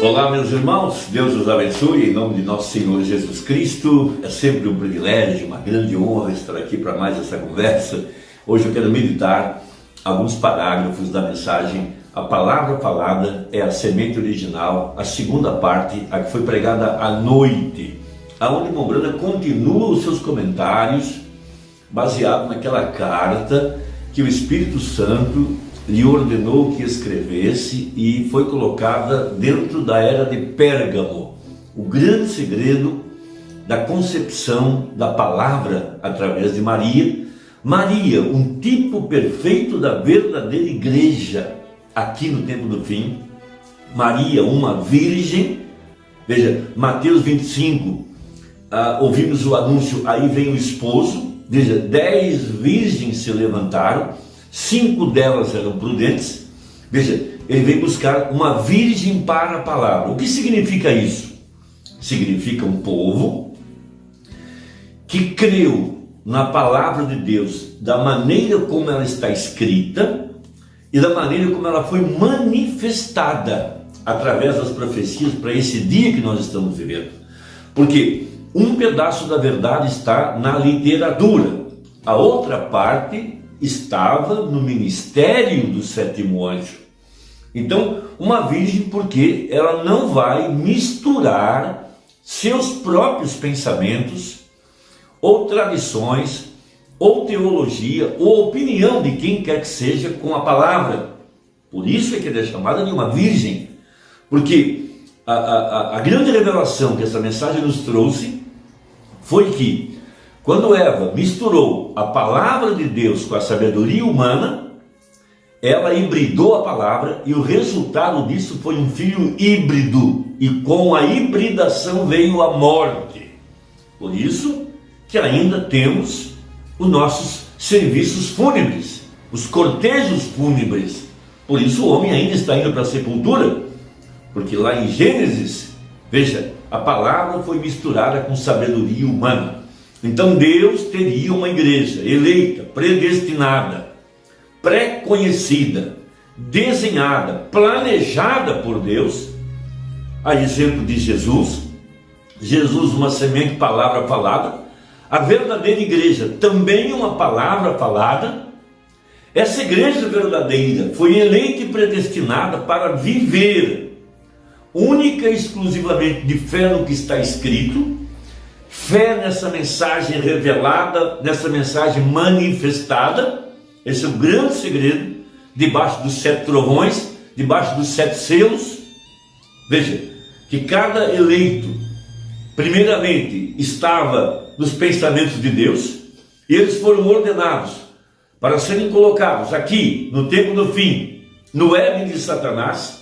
Olá, meus irmãos, Deus os abençoe em nome de nosso Senhor Jesus Cristo. É sempre um privilégio, uma grande honra estar aqui para mais essa conversa. Hoje eu quero meditar alguns parágrafos da mensagem A Palavra Falada é a Semente Original, a segunda parte, a que foi pregada à noite, aonde Mombrana continua os seus comentários baseado naquela carta que o Espírito Santo lhe ordenou que escrevesse e foi colocada dentro da era de Pérgamo. O grande segredo da concepção da palavra através de Maria. Maria, um tipo perfeito da verdadeira igreja aqui no tempo do fim. Maria, uma virgem. Veja, Mateus 25, ouvimos o anúncio, aí vem o esposo. Veja, 10 virgens se levantaram, 5 delas eram prudentes. Veja, ele veio buscar uma virgem para a palavra. O que significa isso? Significa um povo que creu na palavra de Deus da maneira como ela está escrita e da maneira como ela foi manifestada através das profecias para esse dia que nós estamos vivendo. Porque um pedaço da verdade está na literatura, a outra parte estava no ministério do sétimo anjo. Então, uma virgem, porque ela não vai misturar seus próprios pensamentos, ou tradições, ou teologia, ou opinião de quem quer que seja com a palavra. Por isso é que ela é chamada de uma virgem, porque a grande revelação que essa mensagem nos trouxe foi que quando Eva misturou a palavra de Deus com a sabedoria humana, ela hibridou a palavra e o resultado disso foi um filho híbrido. E com a hibridação veio a morte. Por isso que ainda temos os nossos serviços fúnebres, os cortejos fúnebres. Por isso o homem ainda está indo para a sepultura, porque lá em Gênesis, veja, a palavra foi misturada com sabedoria humana. Então Deus teria uma igreja eleita, predestinada, pré-conhecida, desenhada, planejada por Deus, a exemplo de Jesus. Jesus, uma semente, palavra falada. A verdadeira igreja, também uma palavra falada. Essa igreja verdadeira foi eleita e predestinada para viver única e exclusivamente de fé no que está escrito, fé nessa mensagem revelada, nessa mensagem manifestada. Esse é o grande segredo, debaixo dos 7 trovões, debaixo dos 7 selos. Veja, que cada eleito, primeiramente, estava nos pensamentos de Deus, e eles foram ordenados para serem colocados aqui, no tempo do fim, no Éden de Satanás,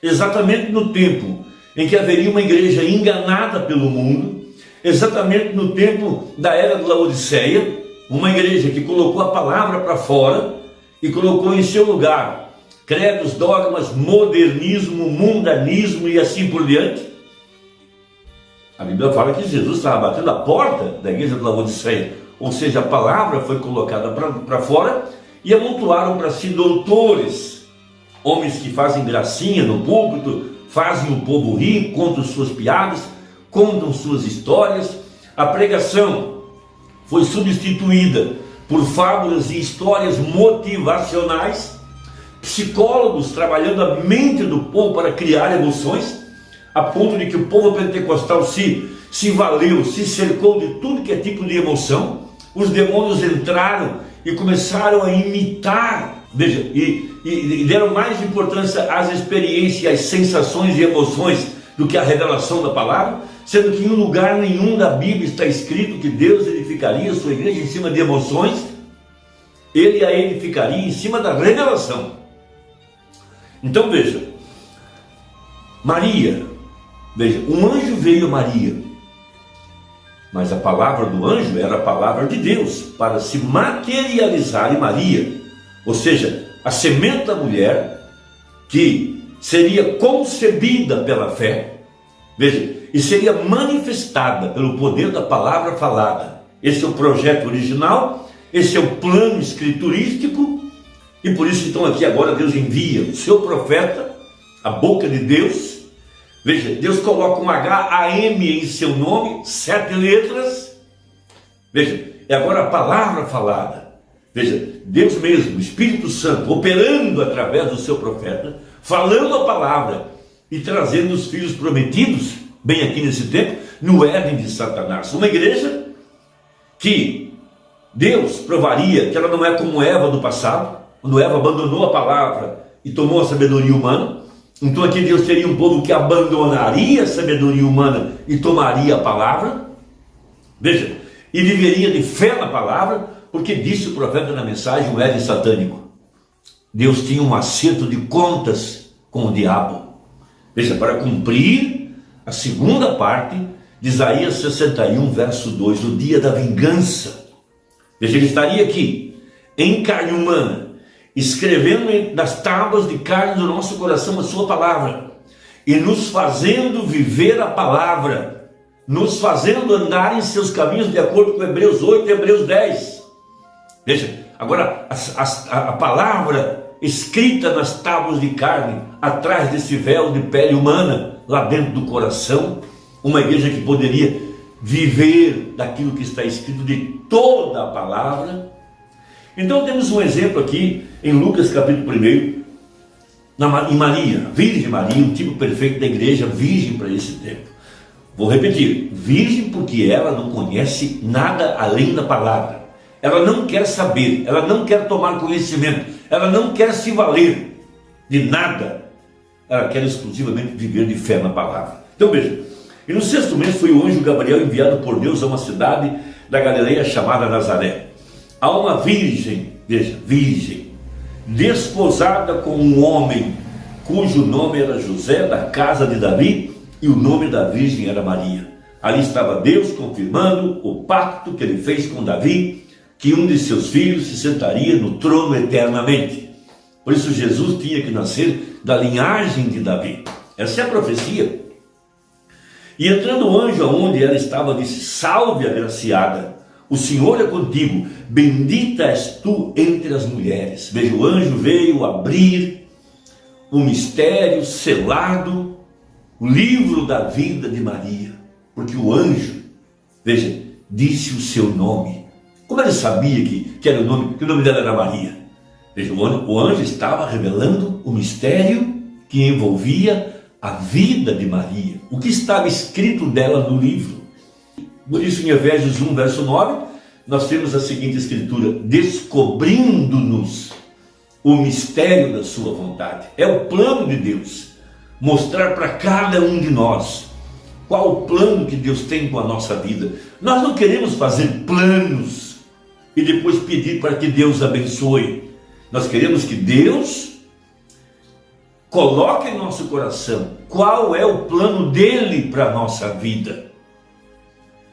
exatamente no tempo em que haveria uma igreja enganada pelo mundo, exatamente no tempo da era de Laodiceia, uma igreja que colocou a palavra para fora e colocou em seu lugar credos, dogmas, modernismo, mundanismo e assim por diante. A Bíblia fala que Jesus estava batendo a porta da igreja de Laodiceia, ou seja, a palavra foi colocada para fora e amontoaram para si doutores, homens que fazem gracinha no púlpito, fazem o povo rir, contam suas piadas, contam suas histórias. A pregação foi substituída por fábulas e histórias motivacionais, psicólogos trabalhando a mente do povo para criar emoções, a ponto de que o povo pentecostal se valeu, se cercou de tudo que é tipo de emoção. Os demônios entraram e começaram a imitar, veja, e deram mais importância às experiências, às sensações e emoções do que à revelação da palavra, sendo que em lugar nenhum da Bíblia está escrito que Deus edificaria a sua igreja em cima de emoções. Ele a edificaria em cima da revelação. Então veja, Maria, veja, um anjo veio a Maria, mas a palavra do anjo era a palavra de Deus para se materializar em Maria, ou seja, a semente da mulher que seria concebida pela fé, veja, e seria manifestada pelo poder da palavra falada. Esse é o projeto original, esse é o plano escriturístico, e por isso então aqui agora Deus envia o seu profeta, a boca de Deus, Veja, Deus coloca um H-A-M em seu nome, 7 letras. Veja, é agora a palavra falada. Veja, Deus mesmo, o Espírito Santo, operando através do seu profeta, falando a palavra e trazendo os filhos prometidos, bem aqui nesse tempo, no Éden de Satanás. Uma igreja que Deus provaria que ela não é como Eva do passado, quando Eva abandonou a palavra e tomou a sabedoria humana. Então aqui Deus teria um povo que abandonaria a sabedoria humana e tomaria a palavra. Veja, e viveria de fé na palavra, porque disse o profeta na mensagem, o Éden satânico. Deus tinha um acerto de contas com o diabo. Veja, para cumprir a segunda parte de Isaías 61, verso 2, o dia da vingança. Veja, ele estaria aqui, em carne humana, escrevendo nas tábuas de carne do nosso coração a sua palavra, e nos fazendo viver a palavra, nos fazendo andar em seus caminhos, de acordo com Hebreus 8 e Hebreus 10. Veja, agora a palavra escrita nas tábuas de carne, atrás desse véu de pele humana, lá dentro do coração, uma igreja que poderia viver daquilo que está escrito, de toda a palavra. Então temos um exemplo aqui em Lucas capítulo 1, em Maria, Virgem Maria, um tipo perfeito da igreja, virgem para esse tempo. Vou repetir, virgem porque ela não conhece nada além da palavra. Ela não quer saber, ela não quer tomar conhecimento, ela não quer se valer de nada. Ela quer exclusivamente viver de fé na palavra. Então veja, e no 6º mês foi o anjo Gabriel enviado por Deus a uma cidade da Galileia chamada Nazaré, a uma virgem, veja, virgem, desposada com um homem cujo nome era José, da casa de Davi, e o nome da virgem era Maria. Ali estava Deus confirmando o pacto que ele fez com Davi, que um de seus filhos se sentaria no trono eternamente. Por isso Jesus tinha que nascer da linhagem de Davi. Essa é a profecia. E entrando o anjo aonde ela estava, disse: salve, agraciada, o Senhor é contigo, bendita és tu entre as mulheres. Veja, o anjo veio abrir o mistério selado, o livro da vida de Maria, porque o anjo, veja, disse o seu nome. Como ele sabia que era o nome, que o nome dela era Maria? Veja, o anjo estava revelando o mistério que envolvia a vida de Maria, o que estava escrito dela no livro. Por isso, em Efésios 1, verso 9, nós temos a seguinte escritura: descobrindo-nos o mistério da sua vontade. É o plano de Deus, mostrar para cada um de nós qual o plano que Deus tem com a nossa vida. Nós não queremos fazer planos e depois pedir para que Deus abençoe. Nós queremos que Deus coloque em nosso coração qual é o plano dele para a nossa vida.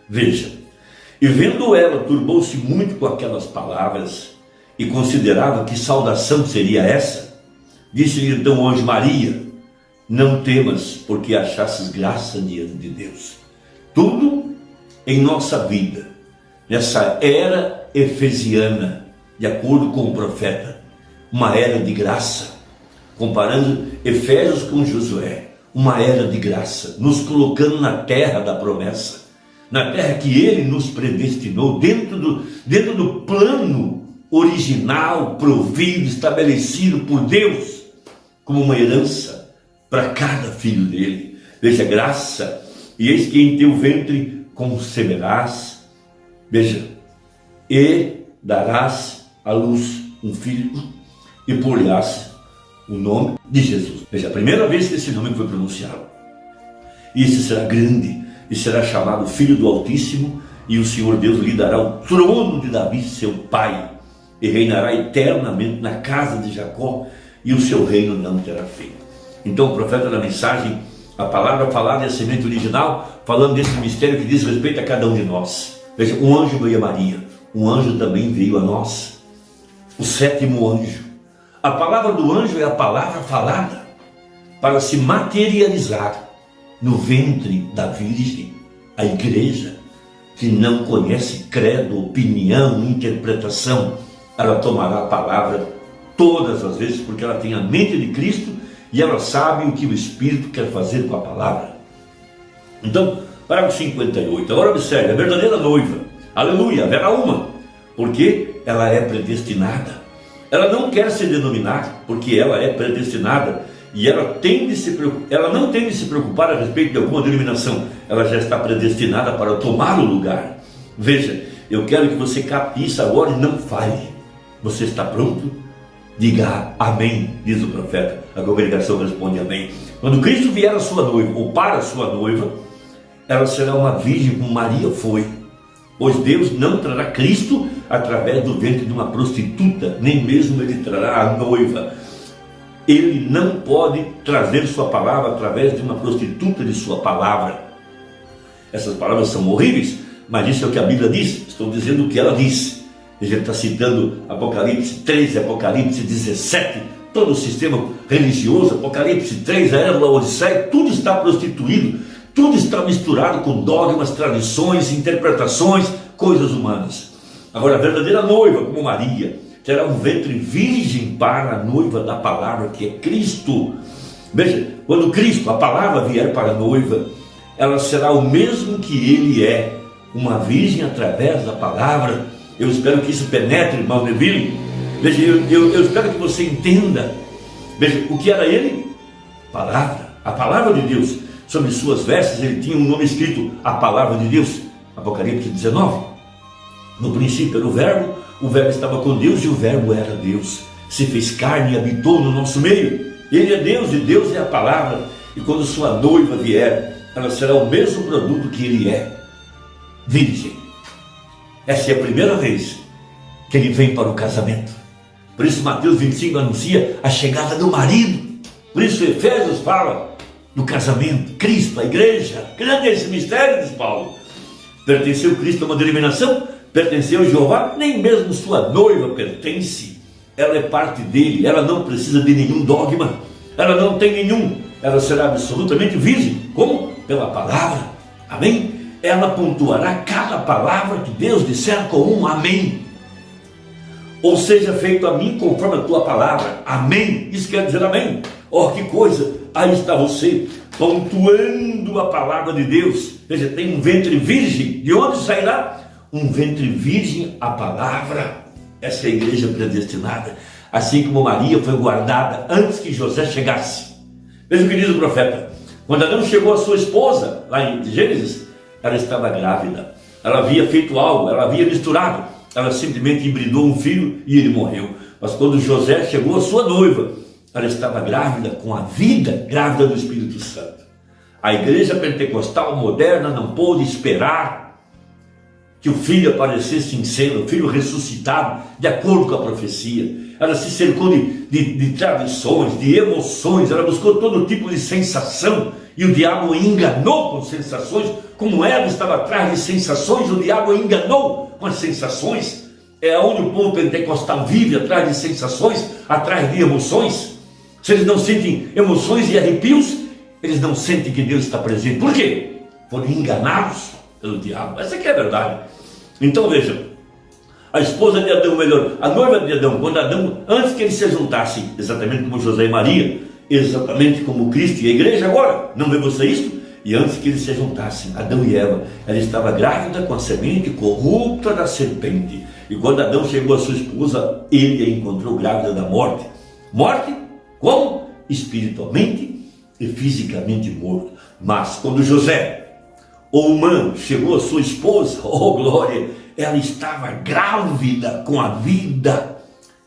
Veja, e vendo ela, turbou-se muito com aquelas palavras e considerava que saudação seria essa. Disse-lhe então o anjo: Maria, não temas, porque achastes graça diante de Deus. Tudo em nossa vida, nessa era efesiana, de acordo com o profeta, uma era de graça, comparando Efésios com Josué, uma era de graça, nos colocando na terra da promessa, na terra que ele nos predestinou, dentro do plano original, provido, estabelecido por Deus, como uma herança para cada filho dele. Veja, graça, e eis que em teu ventre conceberás, veja, e darás à luz um filho, e por-lhe-ás o nome de Jesus. Veja, a primeira vez que esse nome foi pronunciado. E esse será grande, e será chamado Filho do Altíssimo, e o Senhor Deus lhe dará o trono de Davi, seu pai, e reinará eternamente na casa de Jacó, e o seu reino não terá fim. Então o profeta na mensagem, a palavra falada é a semente original, falando desse mistério que diz respeito a cada um de nós. Veja, um anjo veio a Maria, um anjo também veio a nós, o 7º anjo. A palavra do anjo é a palavra falada para se materializar no ventre da Virgem, a igreja que não conhece credo, opinião, interpretação. Ela tomará a palavra todas as vezes, porque ela tem a mente de Cristo e ela sabe o que o Espírito quer fazer com a palavra. Então, parágrafo 58, agora observe, a verdadeira noiva, aleluia, haverá uma, porque ela é predestinada. Ela não quer se denominar, porque ela é predestinada, e ela não tem de se preocupar a respeito de alguma denominação, ela já está predestinada para tomar o lugar. Veja, eu quero que você capte isso agora e não fale. Você está pronto? Diga amém, diz o profeta. A congregação responde amém. Quando Cristo vier a sua noiva, ou para a sua noiva, ela será uma virgem como Maria foi. Pois Deus não trará Cristo através do ventre de uma prostituta, nem mesmo Ele trará a noiva. Ele não pode trazer sua palavra através de uma prostituta de sua palavra. Essas palavras são horríveis, mas isso é o que a Bíblia diz. Estou dizendo o que ela diz. A gente está citando Apocalipse 13, Apocalipse 17, todo o sistema religioso, Apocalipse 3, a era da Odisseia, tudo está prostituído, tudo está misturado com dogmas, tradições, interpretações, coisas humanas. Agora, a verdadeira noiva, como Maria, terá um ventre virgem para a noiva da palavra, que é Cristo. Veja, quando Cristo, a palavra, vier para a noiva, ela será o mesmo que Ele é, uma virgem através da palavra. Eu espero que isso penetre, irmão Neville. Veja, eu espero que você entenda. Veja, o que era Ele? Palavra, a palavra de Deus. Sobre suas vestes ele tinha um nome escrito, a palavra de Deus. Apocalipse 19. No princípio era o verbo estava com Deus e o verbo era Deus. Se fez carne e habitou no nosso meio. Ele é Deus e Deus é a palavra. E quando sua noiva vier, ela será o mesmo produto que Ele é, virgem. Essa é a primeira vez que Ele vem para o casamento. Por isso Mateus 25 anuncia a chegada do marido. Por isso Efésios fala do casamento, Cristo, a igreja. Grande é esse mistério, diz Paulo. Pertenceu Cristo a uma denominação? Pertenceu a Jeová? Nem mesmo sua noiva pertence. Ela é parte dele, ela não precisa de nenhum dogma, ela não tem nenhum, ela será absolutamente virgem. Como? Pela palavra, amém? Ela pontuará cada palavra que Deus disser com um amém. Ou seja, feito a mim conforme a tua palavra, amém. Isso quer dizer amém. Oh, que coisa, aí está você, pontuando a palavra de Deus. Veja, tem um ventre virgem, de onde sairá? Um ventre virgem, a palavra. Essa é a igreja predestinada, assim como Maria foi guardada antes que José chegasse. Veja o que diz o profeta. Quando Adão chegou a sua esposa, lá em Gênesis, ela estava grávida. Ela havia feito algo, ela havia misturado. Ela simplesmente hibridou um filho e ele morreu. Mas quando José chegou a sua noiva, ela estava grávida com a vida, grávida do Espírito Santo. A igreja pentecostal moderna não pôde esperar que o filho aparecesse em cena, o filho ressuscitado, de acordo com a profecia. Ela se cercou de tradições, de emoções, ela buscou todo tipo de sensação, e o diabo enganou com sensações, como Eva estava atrás de sensações, o diabo enganou com as sensações. É onde o povo pentecostal vive, atrás de sensações, atrás de emoções. Se eles não sentem emoções e arrepios, eles não sentem que Deus está presente. Por quê? Foram enganados pelo diabo. Essa aqui é a verdade. Então veja, a esposa de Adão, melhor, a noiva de Adão, quando Adão, antes que eles se juntassem, exatamente como José e Maria, exatamente como Cristo e a igreja agora, não vê você isso? E antes que eles se juntassem, Adão e Eva, ela estava grávida com a semente corrupta da serpente. E quando Adão chegou a sua esposa, ele a encontrou grávida da morte. Morte? Como? Espiritualmente e fisicamente morto. Mas quando José, o humano, chegou a sua esposa, oh glória, ela estava grávida com a vida.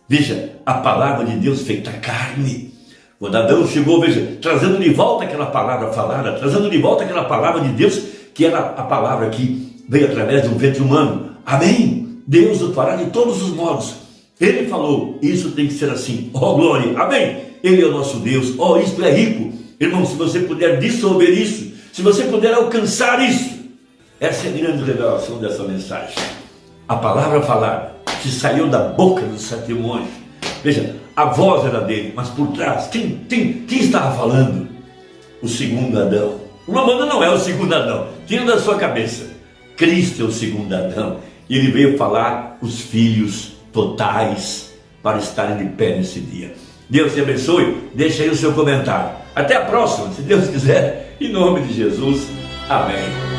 Veja, a palavra de Deus feita carne. Quando Adão chegou, veja, trazendo de volta aquela palavra falada, trazendo de volta aquela palavra de Deus, que era a palavra que veio através de um ventre humano. Amém? Deus o fará de todos os modos. Ele falou, isso tem que ser assim. Oh glória, amém? Ele é o nosso Deus. Oh, isto é rico. Irmão, se você puder dissolver isso, se você puder alcançar isso, essa é a grande revelação dessa mensagem. A palavra falada que saiu da boca do sétimo anjo. Veja, a voz era dele, mas por trás, quem estava falando? O segundo Adão. O Mamãe não é o segundo Adão. Tira da sua cabeça. Cristo é o segundo Adão. E ele veio falar os filhos totais para estarem de pé nesse dia. Deus te abençoe. Deixa aí o seu comentário. Até a próxima, se Deus quiser. Em nome de Jesus. Amém.